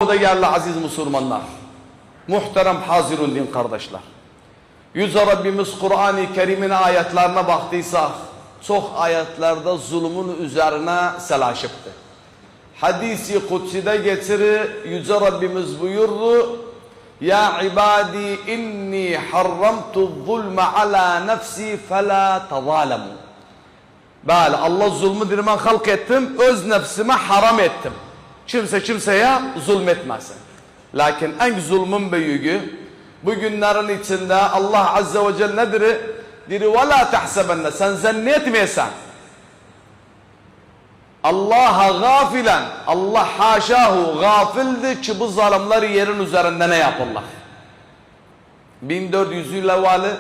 Değerli aziz Müslümanlar, muhterem hazirun din kardeşler. Yüce Rabbimiz Kur'an-ı Kerim'in ayetlerine baktıysak, çok ayetlerde zulmün üzerine selaşıptı. Hadisi Kutsi'de getirir, Yüce Rabbimiz buyurdu, Ya ibadi inni harramtu zulme ala nefsi fela tazalemu. Böyle Allah zulmü dirmen halk ettim, öz nefsime haram ettim. Kimse kimseye zulmetmesin. Lakin en zulmün büyüğü, bu günlerin içinde Allah Azze ve Celle nedir? Diri ve la tahsebenne, sen zannetmeyesen. Allah'a gafilen, Allah haşahu gafildi ki bu zalimleri yerin üzerinde ne yapırlar? 1400 yıl evveli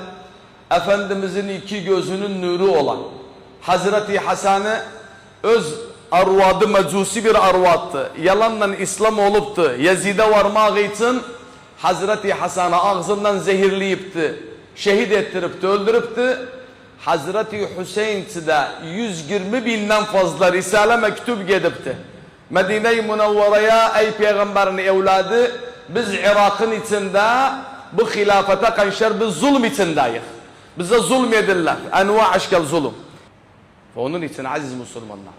Efendimizin iki gözünün nuru olan Hazreti Hasan'ı öz arvadı mecusi bir arvattı. Yalanla İslam oluptu. Yezid'e varmak için Hazreti Hasan'ı ağzından zehirleyipti. Şehit ettiripti, öldürüptü. Hazreti Hüseyin de 120 binden fazla Risale mektup gedipti. Medine-i Münevvere'ye ey peygamberin evladı biz Irak'ın içinde bu hilafete karşı biz zulm içindeyiz. Bize zulmedirler. Enva aşkal zulüm. Onun için aziz Müslümanlar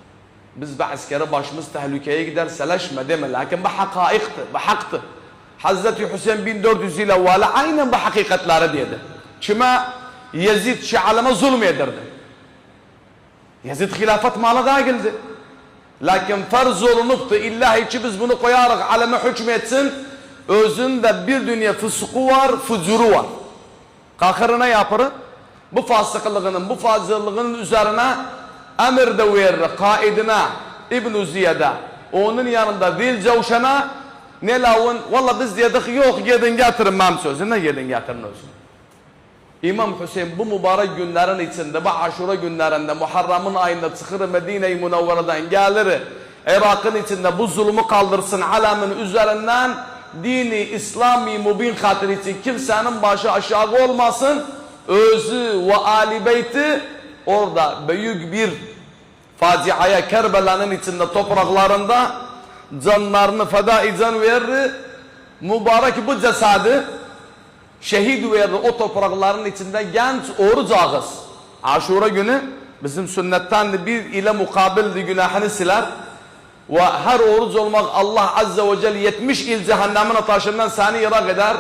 biz bu askeri başımız tehlikeye gider seleşme deme. Lakin bu hakaikti, bu haktı. Hazreti Hüseyin 1400 yıl evveli aynen bu hakikatları dedi. Kime? Yezid şialeme zulm edirdi. Yezid hilafet malı da geldi. Lakin farz olunuptu. İllahi ki biz bunu koyarak aleme hükmetsin. Özünde bir dünya fısıkı var, fucuru var. Kahırına yapırı. Bu fasıklığının, bu fazılığının üzerine emir de verir. Kaidine, İbn-i Ziyad'a. Onun yanında Zil Cavşan'a ne lavun? Valla biz dedik yok gidin getirin ben sözüne gidin getirin özünü. İmam Hüseyin bu mübarek günlerin içinde, bu Aşura günlerinde, Muharrem'in ayında çıkır Medine-i Münevvere'den gelir. Irak'ın içinde bu zulmü kaldırsın alemin üzerinden dini İslami mübin hatır için kimsenin başı aşağı olmasın. Özü ve Ali Beyti orada büyük bir faciaya Kerbela'nın içinde topraklarında canlarını feda eden verir. Mübarek bu cesadı şehit verir o toprakların içinde genç oruç ağız. Aşura günü bizim sünnetten bir ile mukabildi günahını siler. Ve her oruç olmak Allah Azze ve Celle 70 il cehennemin ateşinden seni yarak eder.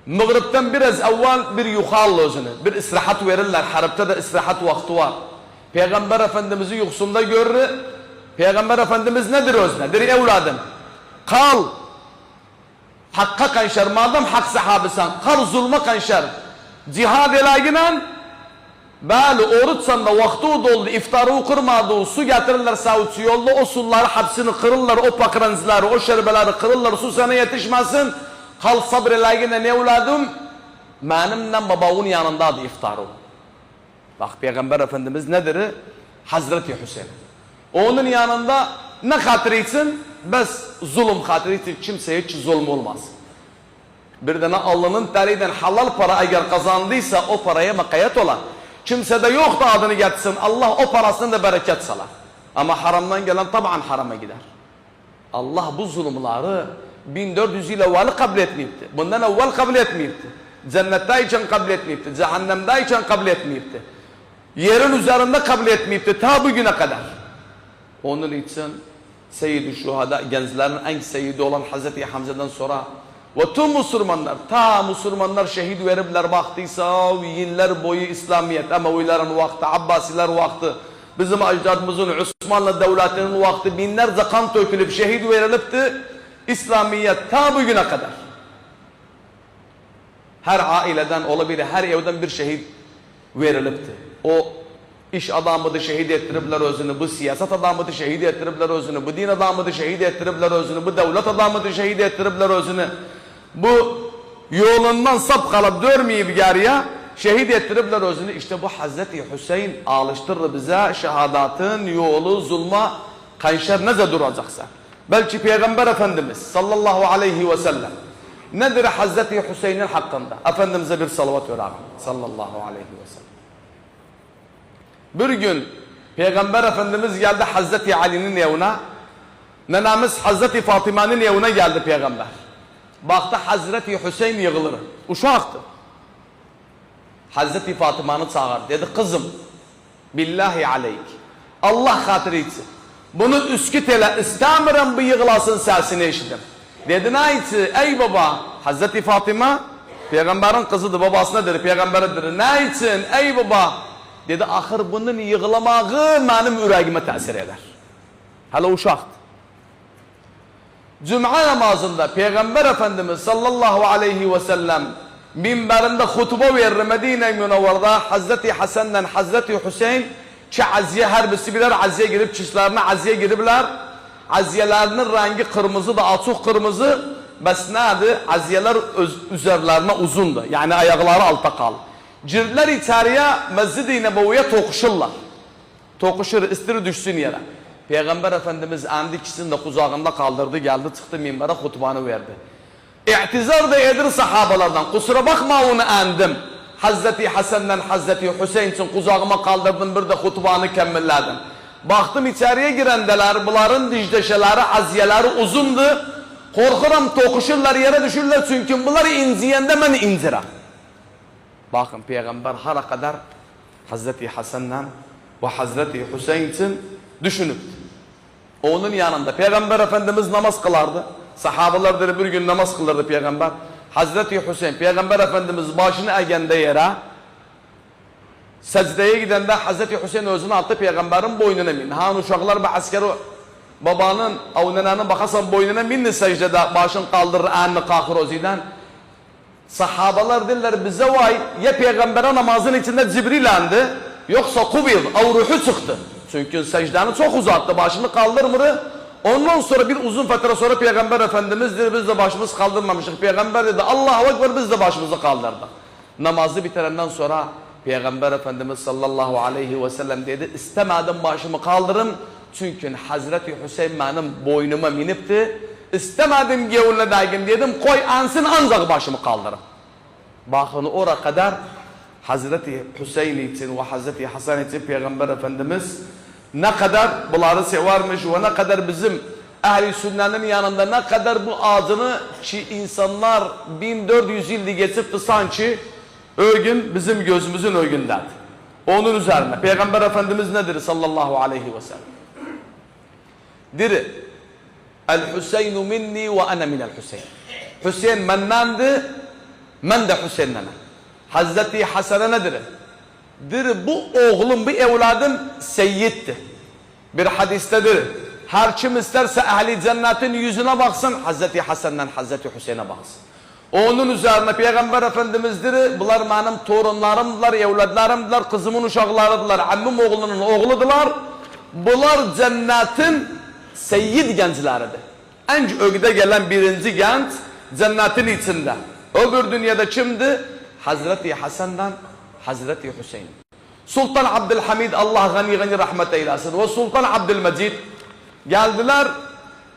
Mağribten biraz evvel bir yukarı özünü, bir istirahat verirler. Harpte de istirahat vakti var. Peygamber Efendimiz'i yuksunda görür. Peygamber Efendimiz nedir özüne? Der evladım, kal. Hakka kanşer, madem hak sahabisan, kal zulma kanşer. Cihad elayginan, bəli oruçsan da vakti doldu, iftarı kırmadı, su getirirler Saudçu yolda, o suları hapsini kırırlar, o pakranzları, o şerbeleri kırırlar, su sana yetişmesin. Kal sabrelayginan evladım, benimle babamın yanındadır iftarı. Bak Peygamber Efendimiz nedir? Hazreti Hüseyin. Onun yanında ne hatırı için? Biz zulüm hatırı için kimseye hiç zulüm olmaz. Bir tane Allah'ın teriyle halal para eğer kazandıysa o paraya makayet olan. Kimse de yok da adını getirsin. Allah o parasını da bereket salar. Ama haramdan gelen taban harama gider. Allah bu zulümleri 1400 yıl evvel kabul etmeyipti. Bundan evvel kabul etmeyipti. Cennetteyken kabul etmeyipti. Cehennemdeyken kabul etmeyipti. Yerin üzerinde kabul etmeyipti. Ta bugüne kadar. Onun için Seyyid-i Şuhada, gençlerin en seyyidi olan Hazreti Hamza'dan sonra ve tüm Müslümanlar, ta Müslümanlar şehit veripler baktıysa yıllar boyu İslamiyet, Emevilerin vakti, Abbasiler vakti, bizim ecdadımızın Osmanlı devletinin vakti binlerce kan tökülüp şehit verilipti. İslamiyet ta bugüne kadar. Her aileden olabilir, her evden bir şehit verilipti. O iş adamı da şehit ettiripler özünü, bu siyaset adamı da şehit ettiripler özünü, bu din adamı da şehit ettiripler özünü, bu devlet adamı da şehit ettiripler özünü. Bu yolundan sap kalıp dörmeyip geriye şehit ettiripler özünü. İşte bu Hazreti Hüseyin alıştırır bize şehadatın yolu zulma kanşer nece duracaksa. Belki Peygamber Efendimiz sallallahu aleyhi ve sellem nedir Hazreti Hüseyin'in hakkında? Efendimiz'e bir salavat verelim sallallahu aleyhi ve sellem. Bir gün Peygamber Efendimiz geldi Hazreti Ali'nin evine. Nenemiz Hazreti Fatıma'nın evine geldi peygamber. Baktı Hazreti Hüseyin yığılır. Uşaktı. Hazreti Fatıma'nı çağırdı. Dedi kızım billahi aleyk. Allah hatırı için. Bunu üsküt ele istemiyorum bu yığılasın sesini eşidim. Dedi ne için? Ey baba. Hazreti Fatıma peygamberin kızıdır. Babasına dedi peygamberidir. Ne için? Ey baba. Dedi ahır bunun yığılamağı benim yüreğime tesir eder. Hala uşaktı. Cuma namazında Peygamber Efendimiz sallallahu aleyhi ve sellem minberinde hutbe verir Medine-i Münevver'da Hazreti Hasan'dan Hazreti Hüseyin ki aziye her birisi birer aziye girip çişlerine aziye giribler. Aziyelerinin rengi kırmızı da açık kırmızı bes nedir? Aziyeler üzerlerine uzundu. Yani ayakları alta kaldı. Girdiler içeriye Mescid-i Nebevi'ye tokuşurlar. Tokuşur istiri düşsün yere. Peygamber Efendimiz endi ikisini de kucağında kaldırdı geldi çıktı minbere hutbanı verdi. İ'tizar da edir sahabalardan kusura bakma onu endim. Hazreti Hasan'dan Hazreti Hüseyin için kucağıma kaldırdım bir de hutbanı kemmilledim. Baktım içeriye girendeler bunların dicdeşeleri aziyeleri uzundu. Korkuram tokuşurlar yere düşürler çünkü bunları inciyende ben inciram. Bakın Peygamber her kadar Hazreti Hasan'dan ve Hazreti Hüseyin için düşünüp onun yanında Peygamber Efendimiz namaz kılardı. Sahabalar dedi bir gün namaz kılardı Peygamber. Hazreti Hüseyin Peygamber Efendimiz başını eğende yere secdeye gidende Hazreti Hüseyin özünü attı Peygamberin boynuna min. Han uşaklar ve askeri babanın avnenanın bakasan boynuna minni secdede başını kaldırır anını kalkır oziden. Sahabalar dediler bize vay ya Peygamber'e namazın içinde Cibril indi yoksa kubil av ruhu çıktı. Çünkü secdeni çok uzattı başını kaldırmırı. Ondan sonra bir uzun fatra sonra Peygamber Efendimiz dedi biz de başımız kaldırmamıştık. Peygamber dedi Allahu Ekber biz de başımızı kaldırdık. Namazı bitirenden sonra Peygamber Efendimiz sallallahu aleyhi ve sellem dedi istemedim başımı kaldırım. Çünkü Hazreti Hüseyin benim boynuma minipti. İstemedim gevurla daygın dedim koy ansın ancak başımı kaldırım. Bakın oraya kadar Hazreti Hüseyin için ve Hazreti Hasan için Peygamber Efendimiz ne kadar bunları severmiş ve ne kadar bizim ehli sünnenin yanında ne kadar bu adını ki insanlar 1400 yılda geçipti sanki o gün bizim gözümüzün o gündedir. Onun üzerine Peygamber Efendimiz nedir sallallahu aleyhi ve sellem? Diri El-Hüseynu minni ve ana minel Hüseyin. Hüseyin bendendi, ben de Hüseyin'den. Hazreti Hasan'a nedir? Diri bu oğlum, bu evladım seyyiddi. Bir hadistedir. Her kim isterse ehli cennetin yüzüne baksın, Hazreti Hasan'dan Hazreti Hüseyin'e baksın. Onun üzerine Peygamber Efendimiz'dir. Bunlar benim torunlarımdılar, evladlarımdılar, kızımın uşaklarıdılar, ammim oğlunun oğludular. Bunlar cennetin seyyid gençleridir. En ögde gelen birinci genç cennetin içinde. Öbür dünyada kimdi? Hazreti Hasan'dan Hazreti Hüseyin. Sultan Abdülhamid Allah gani rahmet eylesin ve Sultan Abdülmecid geldiler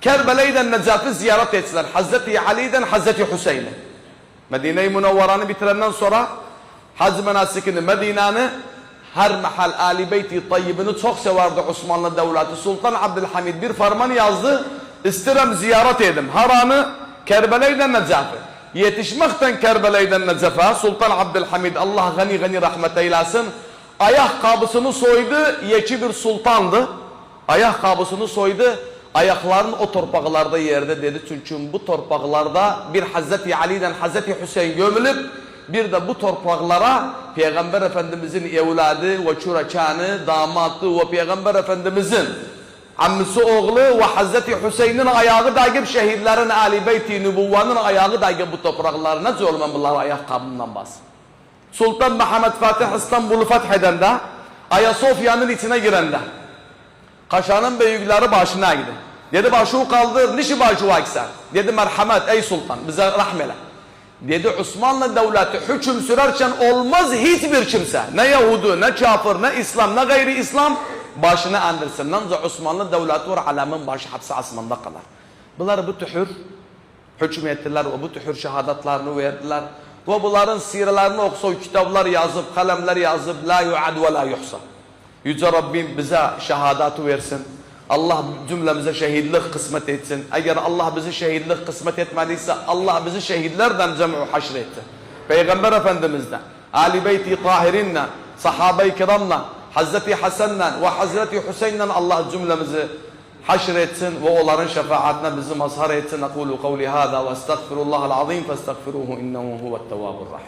Kerbela'dan Necaf'ı ziyaret ettiler. Hazreti Ali'den Hazreti Hüseyin'e. Medine-i Münevveran'ı bitirenden sonra Hac menasikini Medine'ni her mahal Ali Beyti Tayyib'ini çok severdi Osmanlı Devleti. Sultan Abdülhamid bir ferman yazdı. İstirem ziyaret edim. Her anı Kerbela'dan Necaf'ı. Yetişmekten Kerbela'dan Necaf'a Sultan Abdülhamid Allah gani rahmet eylesin. Ayakkabısını soydu. Yeki bir sultandı. Ayakkabısını soydu. Ayaklarının o torpaklarda yerde dedi. Çünkü bu torpaklarda bir Hazreti Ali'den Hazreti Hüseyin gömülüp bir de bu torpaklara Peygamber Efendimizin evladı ve çurakanı, damatı ve Peygamber Efendimizin ammisi oğlu ve Hazreti Hüseyin'in ayağı daigip şehitlerin Ali Beyti Nübuvvanın ayağı daigip bu topraklara nasıl olman bunlar ayakkabından bas. Sultan Muhammed Fatih İstanbul'u fethedende Ayasofya'nın içine girende Kaşanın büyükleri başına gidin. Dedi başı kaldır, nişi başı vaksen. Dedi merhamet ey sultan bize rahmele. Dedi Osmanlı devleti hüküm sürerken olmaz hiçbir kimse. Ne Yahudu, ne kafir, ne İslam, ne gayri İslam başını andırsın. Ancak Osmanlı devleti var alamin başı hapsi asmanda kalır. Bunlar bu tühür hüküm ettiler ve bu tühür şehadatlarını verdiler. Ve bunların sirelerini okusa kitaplar yazıp, kalemler yazıp la yuad ve la yuhsa. Yüce Rabbim bize şehadatı versin. Allah cümlemize şehitlik kısmet etsin. Eğer Allah bizi şehitlik kısmet etmediyse Allah bizi şehitlerden cem'u haşretti. Peygamber Efendimiz'den, Ali Beyti Tahirinle, sahabe-i kiramla, Hazreti Hasan'la ve Hazreti Hüseyin'le Allah cümlemizi haşretsin ve onların şefaatine bizi mazhar etsin. Ekulu kavli hâzâ ve estağfirullahal azîm festağfiruhu innehu huve't tevvâbur rahîm.